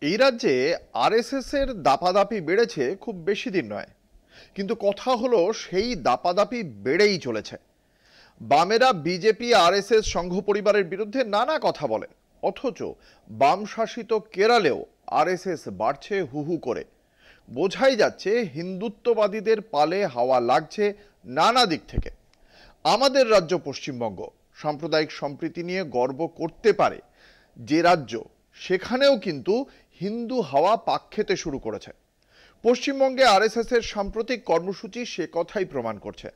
এই রাজ্যে আরএসএস এর দাপাদাপি বেড়েছে খুব বেশি দিন নয়, কিন্তু কথা হলো সেই দাপাদাপি বেড়েই চলেছে। বামেরা বিজেপি আরএসএস সংঘ পরিবারের বিরুদ্ধে নানা কথা বলে, অথচ বাম শাসিত কেরালেও আরএসএস বাড়ছে হু হু করে। বোঝাই যাচ্ছে হিন্দুত্ববাদীদের পালে হাওয়া লাগছে নানা দিক থেকে। আমাদের রাজ্য পশ্চিমবঙ্গ সাম্প্রদায়িক সম্প্রীতি নিয়ে গর্ব করতে পারে যে রাজ্য, সেখানেও কিন্তু হিন্দু হাওয়া পাক খেতে শুরু করেছে। পশ্চিমবঙ্গে আরএসএস এর সাম্প্রতিক কর্মসূচি সে কথাই প্রমাণ করছে।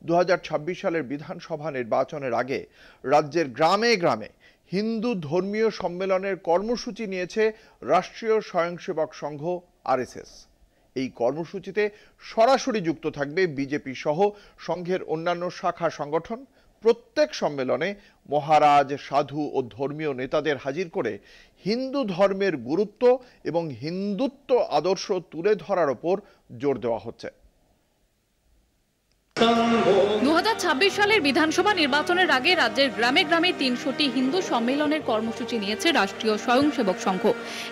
2026 সালের বিধানসভা নির্বাচনের আগে রাজ্যের গ্রামে গ্রামে হিন্দু ধর্মীয় সম্মেলনের কর্মসূচি নিয়েছে রাষ্ট্রীয় স্বয়ংসেবক সংঘ আরএসএস। এই কর্মসূচিতে সরাসরি যুক্ত থাকবে বিজেপি সহ সংঘের অন্যান্য শাখা সংগঠন। প্রত্যেক সম্মেলনে মহারাজ, সাধু ও ধর্মীয় নেতাদের হাজির করে হিন্দু ধর্মের গুরুত্ব এবং হিন্দুত্ব আদর্শ তুলে ধরার ওপর জোর দেওয়া হচ্ছে। 2026 সালের বিধানসভা নির্বাচনের আগে রাজ্যের গ্রামে গ্রামে 300টি হিন্দু সম্মেলনের কর্মসূচি নিয়েছে রাষ্ট্রীয় স্বয়ংসেবক সংঘ।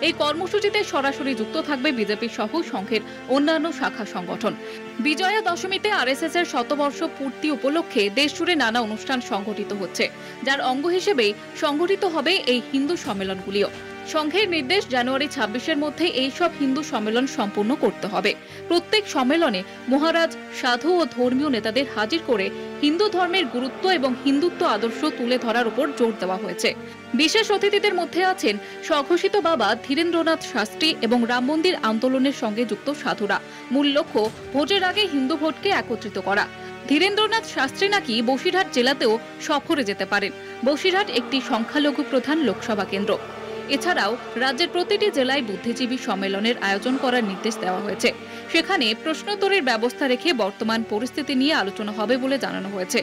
এই কর্মসূচিতে সরাসরি যুক্ত থাকবে বিজেপি সহ সংঘের অন্যান্য শাখা সংগঠন। বিজয়া দশমীতে আরএসএস এর শতবর্ষ পূর্তি উপলক্ষে দেশজুড়ে নানা অনুষ্ঠান সংগঠিত হচ্ছে, যার অঙ্গ হিসেবেই সংগঠিত হবে এই হিন্দু সম্মেলনগুলিও। সংঘের নির্দেশ, জানুয়ারি 26-এর মধ্যে এই সব হিন্দু সম্মেলন সম্পূর্ণ করতে হবে। প্রত্যেক সম্মেলনে মহারাজ, সাধু ও ধর্মীয় নেতাদের হাজির করে হিন্দু ধর্মের গুরুত্ব এবং হিন্দুত্ব আদর্শ তুলে ধরার উপর জোর দেওয়া হয়েছে। বিশেষ অতিথিদের মধ্যে আছেন স্বঘোষিত বাবা ধীরেন্দ্রনাথ শাস্ত্রী এবং রাম মন্দির আন্দোলনের সঙ্গে যুক্ত সাধুরা। মূল লক্ষ্য ভোটের আগে হিন্দু ভোটকে একত্রিত করা। ধীরেন্দ্রনাথ শাস্ত্রী নাকি বসিরহাট জেলাতেও সফরে যেতে পারেন। বসিরহাট একটি সংখ্যালঘু প্রধান লোকসভা কেন্দ্র। এছাড়াও রাজ্যের প্রতিটি জেলায় বুদ্ধিজীবী সম্মেলনের আয়োজন করার নির্দেশ দেওয়া হয়েছে। সেখানে প্রশ্নোত্তরের ব্যবস্থা রেখে বর্তমান পরিস্থিতি নিয়ে আলোচনা হবে বলে জানানো হয়েছে।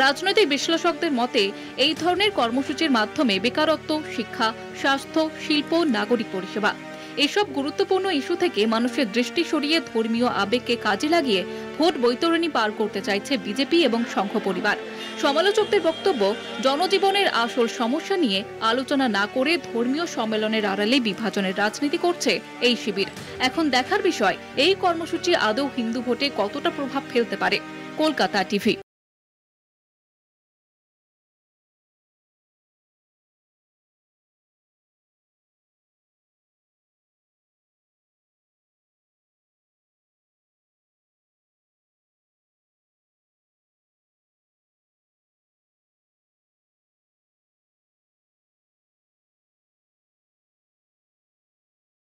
রাজনৈতিক বিশ্লেষকদের মতে এই ধরনের কর্মসূচির মাধ্যমে বেকারত্ব, শিক্ষা, স্বাস্থ্য, শিল্প, নাগরিক পরিষেবা এসব গুরুত্বপূর্ণ ইস্যু থেকে মানুষের দৃষ্টি সরিয়ে ধর্মীয় আবেগকে কাজে লাগিয়ে ভোট বৈতরণী পার করতে চাইছে বিজেপি এবং সংঘ পরিবার। সমালোচকদের বক্তব্য, জনজীবনের আসল সমস্যা নিয়ে আলোচনা না করে ধর্মীয় সম্মেলনের আড়ালে বিভাজনের রাজনীতি করছে এই শিবির। এখন দেখার বিষয় এই কর্মসূচি আদৌ হিন্দু ভোটে কতটা প্রভাব ফেলতে পারে। কলকাতা টিভি।